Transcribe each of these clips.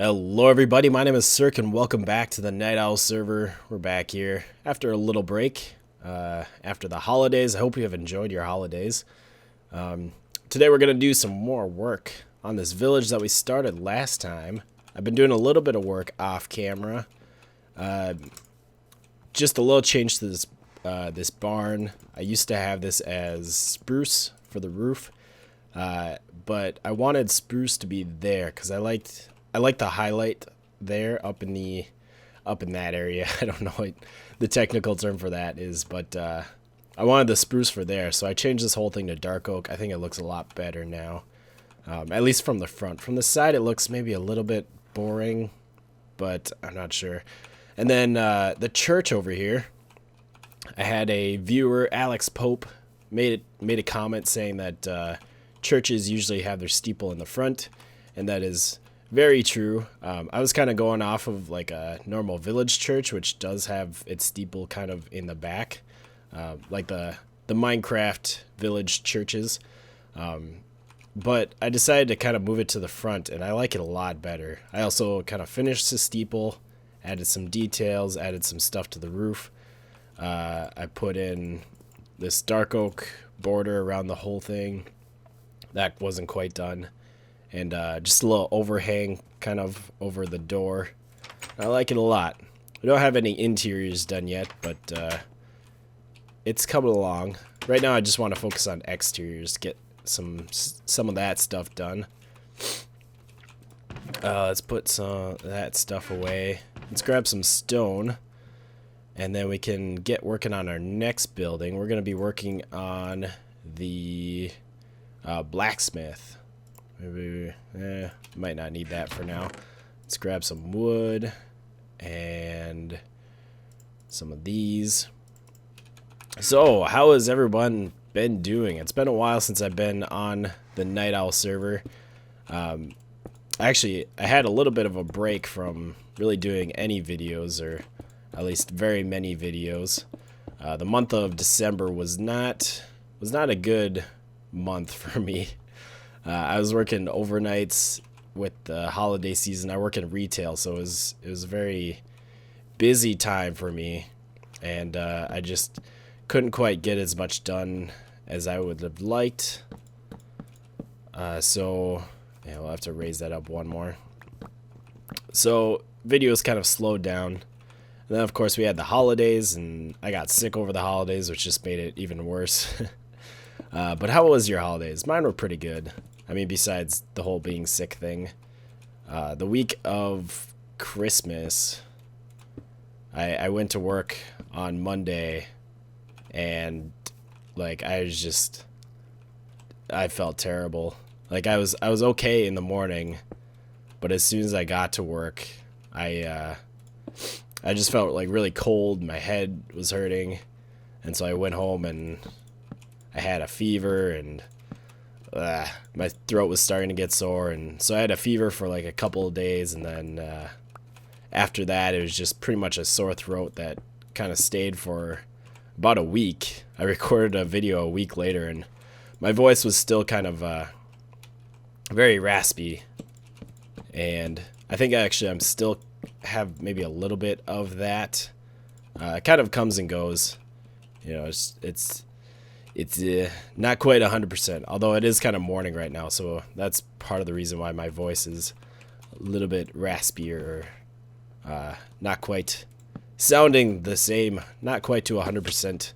Hello everybody, my name is Sirhc and welcome back to the NightOwl server. We're back here after a little break, after the holidays. I hope you have enjoyed your holidays. Today we're going to do some more work on this village that we started last time. I've been doing a little bit of work off camera. Just a little change to this barn. I used to have this as spruce for the roof, but I wanted spruce to be there because I like the highlight there up in that area. I don't know what the technical term for that is, but I wanted the spruce for there, so I changed this whole thing to dark oak. I think it looks a lot better now, at least from the front. From the side, it looks maybe a little bit boring, but I'm not sure. And then the church over here, I had a viewer, Alex Pope, made a comment saying that churches usually have their steeple in the front, and that is very true. I was kind of going off of like a normal village church, which does have its steeple kind of in the back, like the Minecraft village churches. But I decided to kind of move it to the front, and I like it a lot better. I also kind of finished the steeple, added some details, added some stuff to the roof. I put in this dark oak border around the whole thing. That wasn't quite done. And just a little overhang kind of over the door. I like it a lot. We don't have any interiors done yet, but it's coming along. Right now I just want to focus on exteriors, get some of that stuff done. Let's put some of that stuff away. Let's grab some stone, and then we can get working on our next building. We're going to be working on the blacksmith. Maybe, might not need that for now. Let's grab some wood and some of these. So, how has everyone been doing? It's been a while since I've been on the NightOwl server. Actually, I had a little bit of a break from really doing any videos, or at least very many videos. The month of December was not a good month for me. I was working overnights with the holiday season. I work in retail, so it was a very busy time for me, and I just couldn't quite get as much done as I would have liked. So yeah, we'll have to raise that up one more. So videos kind of slowed down. And then of course we had the holidays, and I got sick over the holidays, which just made it even worse. But how was your holidays? Mine were pretty good. I mean, besides the whole being sick thing. The week of Christmas, I went to work on Monday, and like I felt terrible. Like I was okay in the morning, but as soon as I got to work, I just felt like really cold. My head was hurting, and so I went home and I had a fever, and my throat was starting to get sore, and so I had a fever for like a couple of days, and then after that it was just pretty much a sore throat that kind of stayed for about a week. I recorded a video a week later, and my voice was still kind of very raspy, and I think actually I'm still have maybe a little bit of that. It kind of comes and goes, you know. It's not quite 100%, although it is kind of morning right now, so that's part of the reason why my voice is a little bit raspier, not quite sounding the same, not quite to 100%.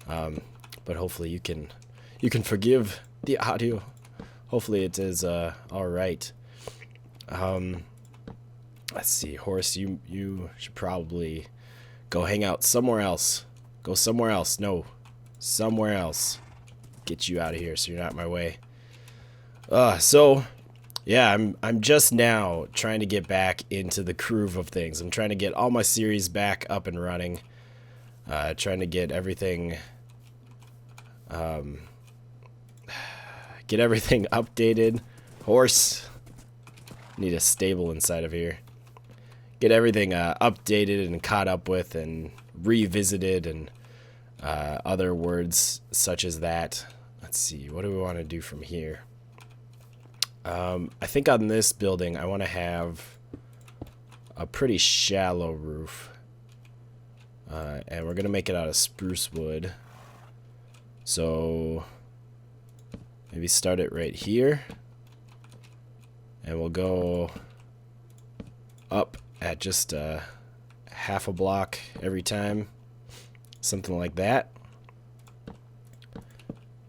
But hopefully you can forgive the audio. Hopefully it is all right. Let's see, horse, you should probably go hang out somewhere else. Go somewhere else. No. Somewhere else. Get you out of here so you're not in my way. So yeah, I'm just now trying to get back into the groove of things. I'm trying to get all my series back up and running. Trying to get everything updated. Horse, need a stable inside of here. Get everything updated and caught up with and revisited, and other words such as that. Let's see, what do we want to do from here? I think on this building I want to have a pretty shallow roof. And we're going to make it out of spruce wood. So maybe start it right here. And we'll go up at just half a block every time. Something like that.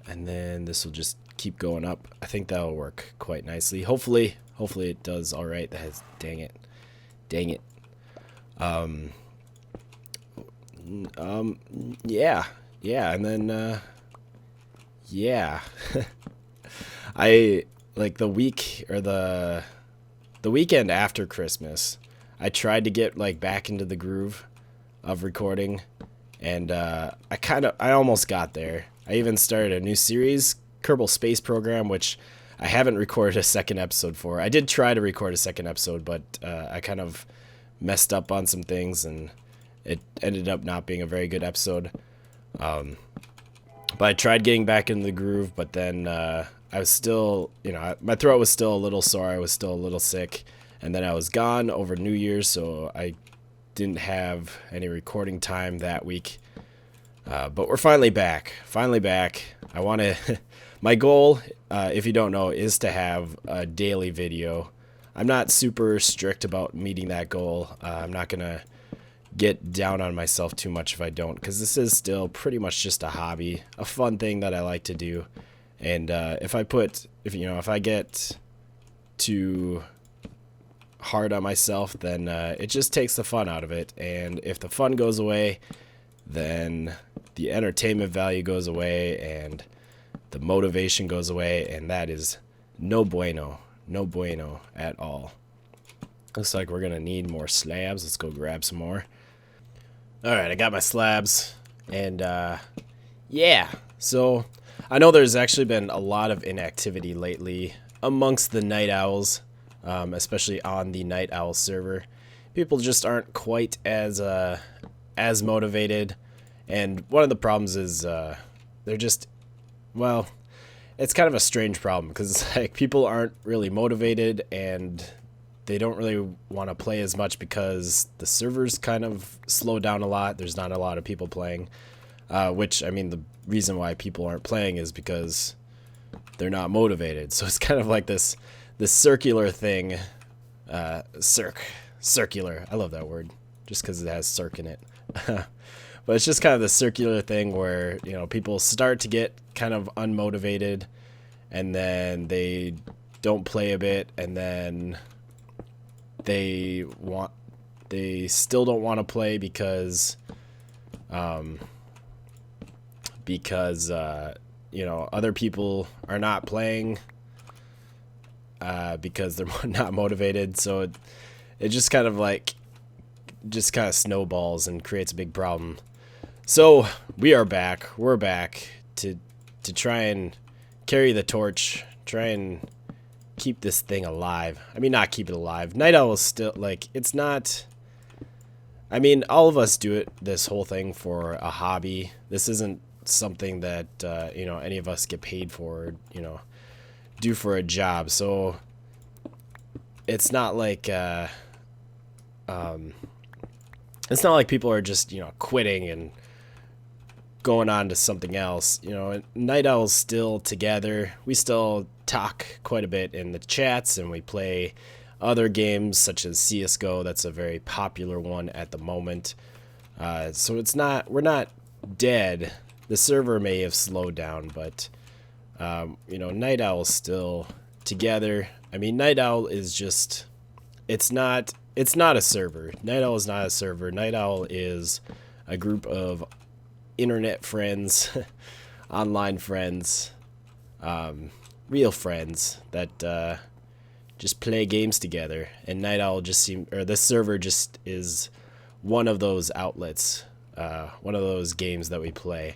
And then this will just keep going up. I think that'll work quite nicely. Hopefully it does all right. Dang it. Yeah, and then yeah. I like the week or the weekend after Christmas, I tried to get like back into the groove of recording, and I almost got there. I even started a new series, Kerbal Space Program, which I haven't recorded a second episode for. I did try to record a second episode, but I kind of messed up on some things, and it ended up not being a very good episode. But I tried getting back into the groove, but then I was still, my throat was still a little sore. I was still a little sick. And then I was gone over New Year's, so I didn't have any recording time that week. But we're finally back. I want to... My goal, if you don't know, is to have a daily video. I'm not super strict about meeting that goal. I'm not going to get down on myself too much if I don't, because this is still pretty much just a hobby, a fun thing that I like to do. And if I get too hard on myself, then it just takes the fun out of it. And if the fun goes away, then the entertainment value goes away, and the motivation goes away, and that is no bueno at all. Looks like we're gonna need more slabs. Let's go grab some more. Alright, I got my slabs, and yeah, so I know there's actually been a lot of inactivity lately amongst the Night Owls, especially on the Night Owl server. People just aren't quite as motivated, and one of the problems is they're just, well, it's kind of a strange problem, because like people aren't really motivated, and they don't really want to play as much because the servers kind of slow down a lot. There's not a lot of people playing, which, I mean, the reason why people aren't playing is because they're not motivated. So it's kind of like this circular thing. Circular. I love that word just because it has circ in it. But it's just kind of the circular thing where, people start to get kind of unmotivated, and then they don't play a bit, and then they still don't want to play because other people are not playing because they're not motivated. So it just kind of snowballs and creates a big problem. So we're back to try and carry the torch, try and keep this thing alive. I mean, not keep it alive. Night Owl is still, it's not... I mean, all of us do this whole thing for a hobby. This isn't something that, any of us get paid for, do for a job. So it's not like, it's not like people are just, quitting and going on to something else. Night Owl's still together. We still talk quite a bit in the chats, and we play other games such as CSGO. That's a very popular one at the moment. So we're not dead. The server may have slowed down, but Night Owl's still together. I mean, Night Owl is just, it's not a server. Night Owl is not a server. Night Owl is a group of internet friends, online friends, real friends that just play games together. And Night Owl this server just is one of those outlets, one of those games that we play.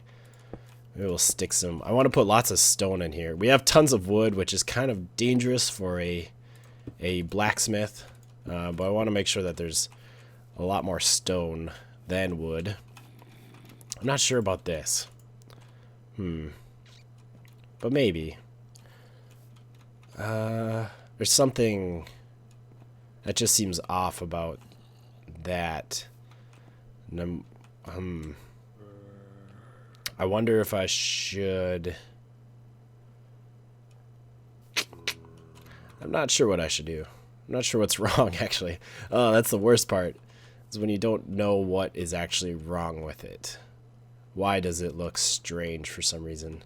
Maybe we'll stick some... I want to put lots of stone in here. We have tons of wood, which is kind of dangerous for a blacksmith. But I want to make sure that there's a lot more stone than wood. I'm not sure about this. But maybe. There's something that just seems off about that. And I wonder if I should. I'm not sure what I should do. I'm not sure what's wrong, actually. Oh, that's the worst part. Is when you don't know what is actually wrong with it. Why does it look strange for some reason?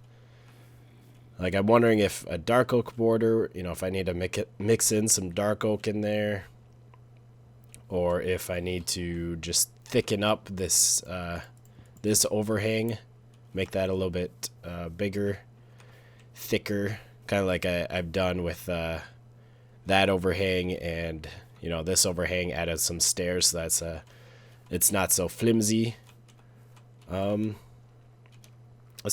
Like, I'm wondering if a dark oak border, you know, if I need to mix in some dark oak in there, or if I need to just thicken up this this overhang, make that a little bit bigger, thicker, kind of like I've done with that overhang, and you know, this overhang added some stairs, so that's it's not so flimsy. Let's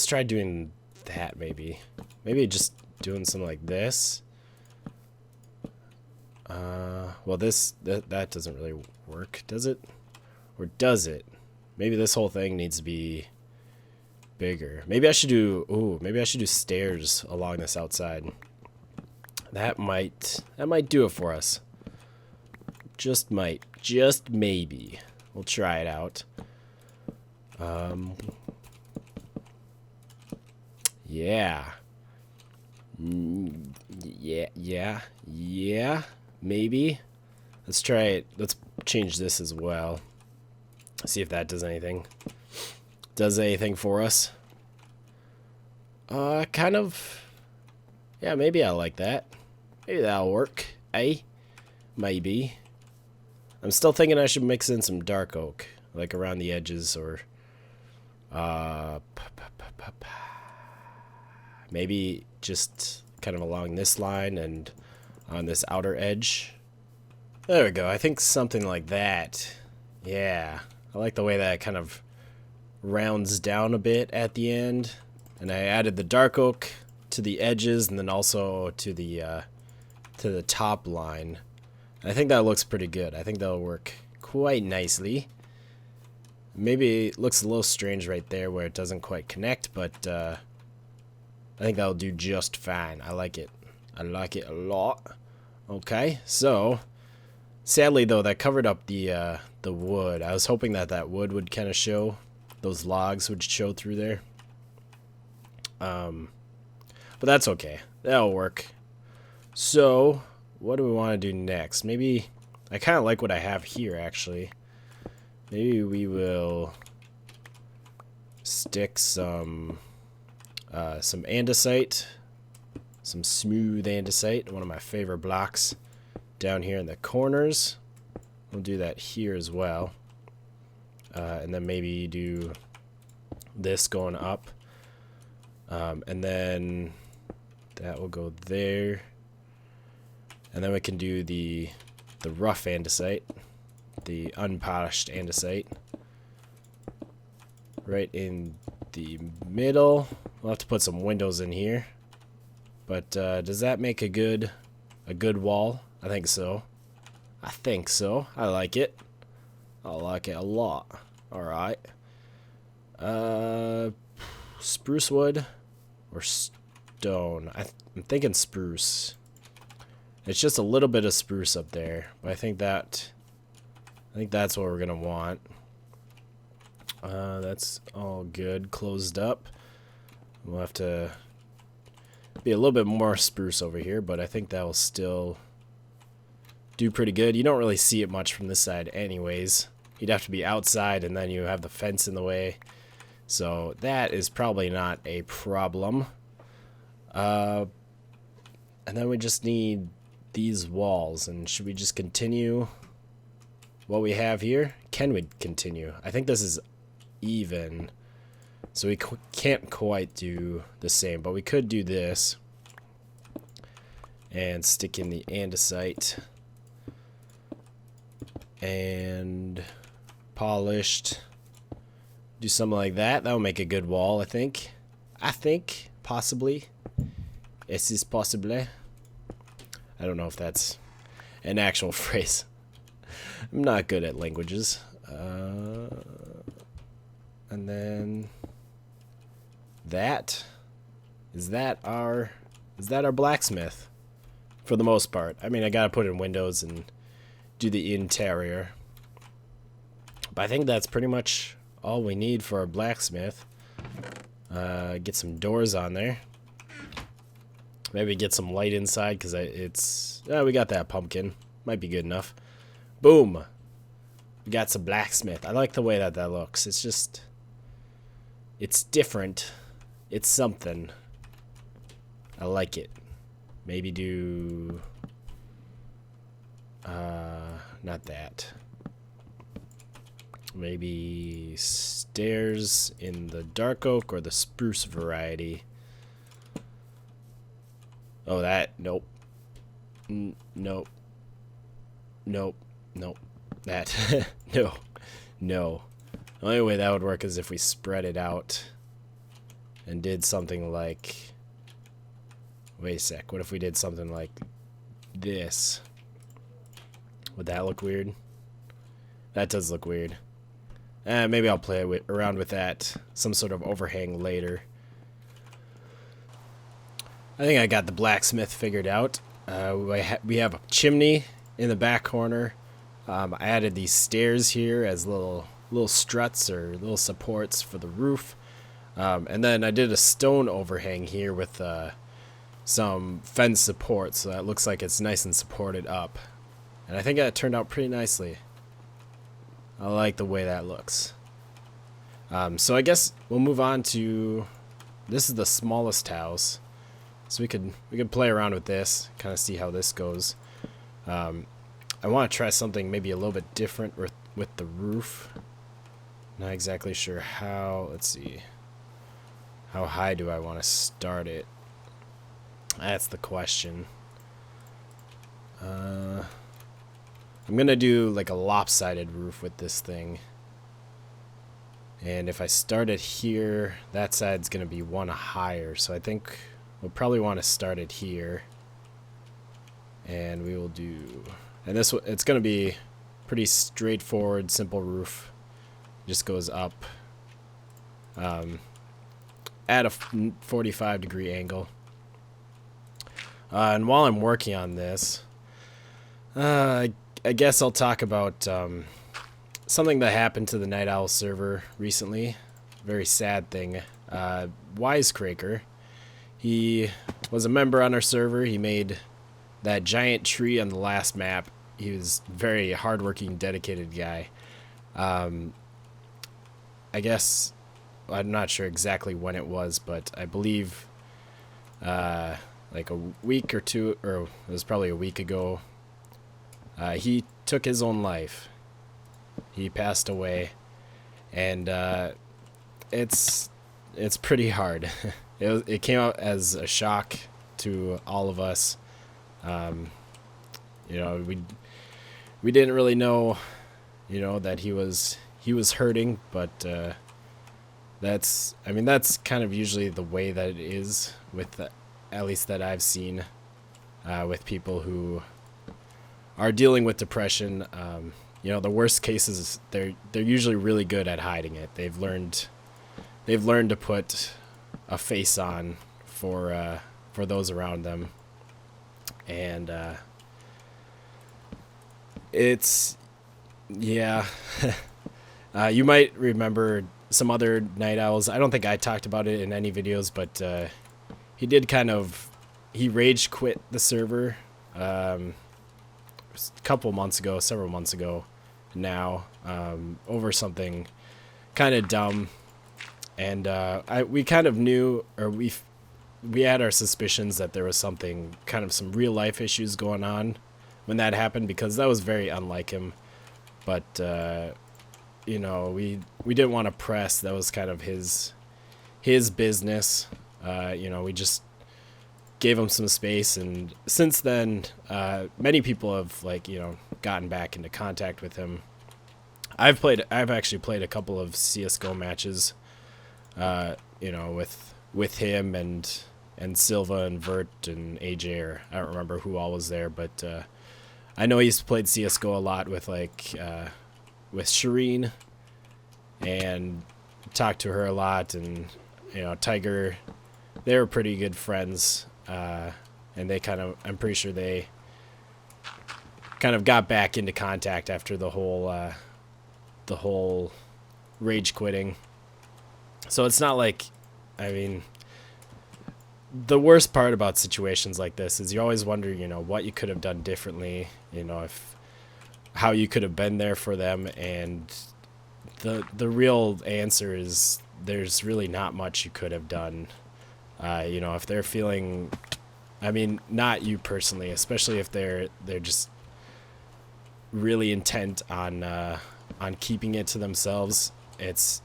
try doing that. Maybe just doing something like this. Well, that doesn't really work, does it? Or does it? Maybe this whole thing needs to be bigger. Maybe I should do stairs along this outside. That might do it for us. Just might. Just maybe. We'll try it out. Yeah. Yeah. Maybe. Let's try it. Let's change this as well. See if that does anything. Does anything for us? Kind of. Yeah, maybe I like that. Maybe that'll work. Eh? Maybe. I'm still thinking I should mix in some dark oak, like around the edges, or maybe just kind of along this line and on this outer edge. There we go. I think something like that. Yeah. I like the way that kind of rounds down a bit at the end. And I added the dark oak to the edges and then also to the top line. I think that looks pretty good. I think that'll work quite nicely. Maybe it looks a little strange right there where it doesn't quite connect, but I think that'll do just fine. I like it. I like it a lot. Okay, so sadly though, that covered up the wood. I was hoping that wood would kind of show, those logs would show through there. But that's okay. That'll work. So what do we want to do next? Maybe I kind of like what I have here, actually. Maybe we will stick some andesite, some smooth andesite, one of my favorite blocks, down here in the corners. We'll do that here as well, and then maybe do this going up, and then that will go there. And then we can do the rough andesite, the unpolished andesite, right in the middle. We'll have to put some windows in here, but does that make a good wall? I think so. I like it. I like it a lot. All right. Spruce wood or stone? I'm thinking spruce. It's just a little bit of spruce up there, but I think that's what we're gonna want. That's all good, closed up. We'll have to be a little bit more spruce over here, but I think that will still do pretty good. You don't really see it much from this side anyways. You'd have to be outside, and then you have the fence in the way. So that is probably not a problem. And then we just need these walls, and should we just continue what we have here? Can we continue? I think this is even, so we can't quite do the same, but we could do this and stick in the andesite and polished, do something like that. That will make a good wall, I think. Possibly. Es ist possible. I don't know if that's an actual phrase. I'm not good at languages. And then is that our blacksmith for the most part. I mean, I gotta put in windows and do the interior. But I think that's pretty much all we need for a blacksmith. Get some doors on there. Maybe get some light inside because we got that pumpkin. Might be good enough. Boom. We got some blacksmith. I like the way that looks. It's just, it's different. It's something. I like it. Maybe do, not that. Maybe stairs in the dark oak or the spruce variety. Oh, nope. Nope. Nope. Nope. That. No. No. The only way that would work is if we spread it out and did something like... Wait a sec. What if we did something like this? Would that look weird? That does look weird. Maybe I'll play around with that. Some sort of overhang later. I think I got the blacksmith figured out. We have a chimney in the back corner. I added these stairs here as little struts or little supports for the roof. And then I did a stone overhang here with some fence support, so that looks like it's nice and supported up. And I think that turned out pretty nicely. I like the way that looks. So I guess we'll move on to... This is the smallest house. So we could play around with this, kind of see how this goes. I want to try something maybe a little bit different with the roof. Not exactly sure how. Let's see. How high do I want to start it? That's the question. I'm going to do like a lopsided roof with this thing. And if I start it here, that side's going to be one higher. So I think we'll probably want to start it here. And we will do... And it's going to be pretty straightforward, simple roof. Just goes up at a 45-degree angle. And while I'm working on this, I guess I'll talk about something that happened to the NightOwl server recently. Very sad thing. Wisecracker. He was a member on our server. He made that giant tree on the last map. He was a very hardworking, dedicated guy. I guess, I'm not sure exactly when it was, but I believe like a week or two, or it was probably a week ago, he took his own life. He passed away, and it's pretty hard. It came out as a shock to all of us. You know, we didn't really know, you know, that he was hurting, but that's kind of usually the way that it is with at least that I've seen with people who are dealing with depression. You know, the worst cases, they're usually really good at hiding it. They've learned to put a face on for those around them, and it's, yeah. You might remember some other night owls. I don't think I talked about it in any videos, but he did he rage quit the server a couple months ago, several months ago now, over something kind of dumb. And we kind of knew, or we had our suspicions that there was some real life issues going on when that happened, because that was very unlike him. But you know, we didn't want to press. That was kind of his business. You know, we just gave him some space, and since then, many people have, like, you know, gotten back into contact with him. I've actually played a couple of CS:GO matches, you know, with him and Silva and Vert and AJ, or I don't remember who all was there, but I know he's played CS:GO a lot with with Shireen, and talked to her a lot, and, you know, Tiger, they were pretty good friends, and they I'm pretty sure they kind of got back into contact after the whole the whole rage quitting. So it's not like, I mean, the worst part about situations like this is you always wonder, what you could have done differently, if how you could have been there for them, and the real answer is there's really not much you could have done. If they're feeling, I mean, not you personally, especially if they're just really intent on keeping it to themselves. It's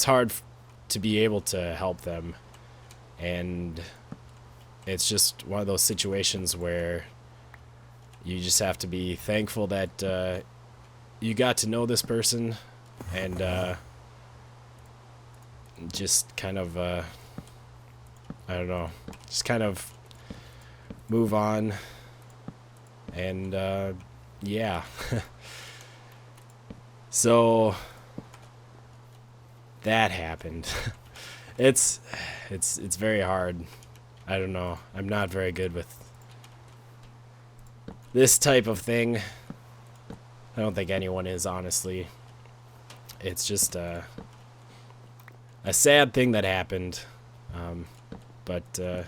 hard to be able to help them, and it's just one of those situations where you just have to be thankful that you got to know this person, and just kind of I don't know, just kind of move on, and yeah. So that happened. It's very hard. I don't know. I'm not very good with this type of thing. I don't think anyone is, honestly. It's just a sad thing that happened. But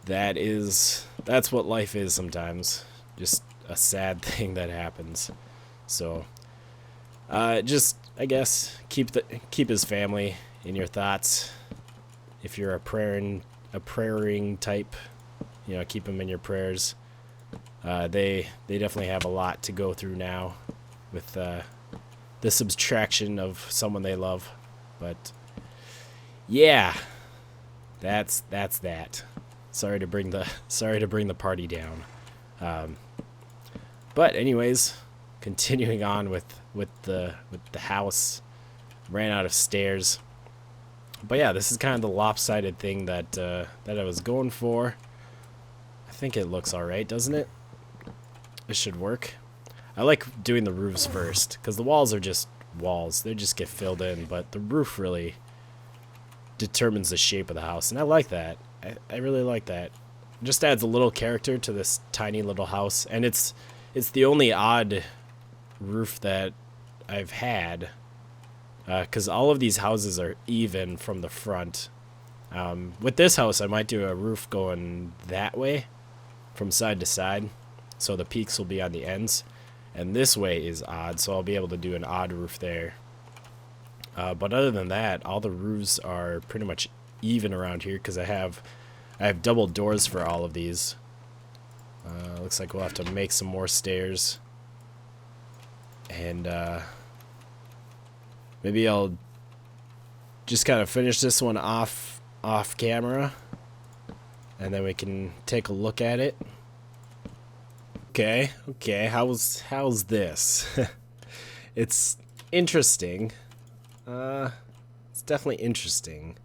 that's what life is sometimes. Just a sad thing that happens. So just, I guess, keep his family in your thoughts. If you're a praying type, keep them in your prayers. They definitely have a lot to go through now with the subtraction of someone they love. But yeah, that's that. Sorry to bring the party down. But anyways, continuing on with the house. Ran out of stairs. But yeah, this is kind of the lopsided thing that I was going for. I think it looks alright, doesn't it? It should work. I like doing the roofs first, because the walls are just walls. They just get filled in, but the roof really determines the shape of the house, and I like that. I really like that. It just adds a little character to this tiny little house, and it's the only odd roof that I've had, because all of these houses are even from the front. With this house, I might do a roof going that way, from side to side, so the peaks will be on the ends, and this way is odd, so I'll be able to do an odd roof there. But other than that, all the roofs are pretty much even around here, because I have double doors for all of these. Looks like we'll have to make some more stairs, and maybe I'll just kind of finish this one off camera, and then we can take a look at it. Okay, how's this? It's interesting. It's definitely interesting.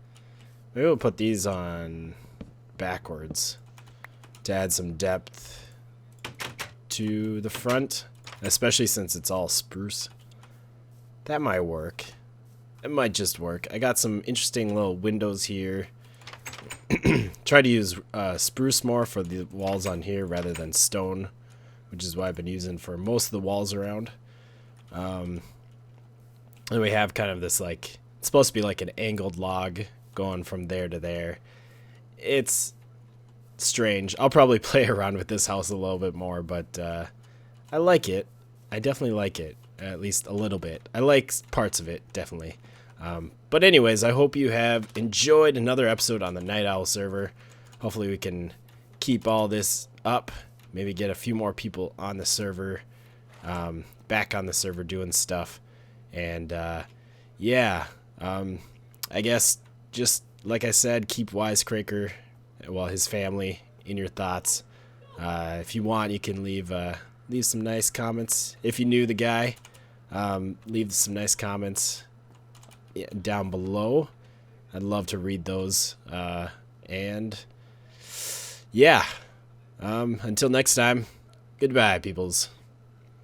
Maybe we'll put these on backwards to add some depth to the front, especially since it's all spruce. That might work. It might just work. I got some interesting little windows here. Try to use spruce more for the walls on here rather than stone, which is what I've been using for most of the walls around. And we have kind of this, like, it's supposed to be like an angled log going from there to there. It's strange. I'll probably play around with this house a little bit more, but I like it. I definitely like it, at least a little bit. I like parts of it, definitely. But anyways, I hope you have enjoyed another episode on the NightOwl server. Hopefully we can keep all this up, maybe get a few more people on the server, back on the server doing stuff. And yeah, I guess just like I said, keep Wisecracker, well, his family, in your thoughts. If you want, you can leave some nice comments. If you knew the guy, leave some nice comments down below. I'd love to read those. And yeah, until next time, goodbye, peoples.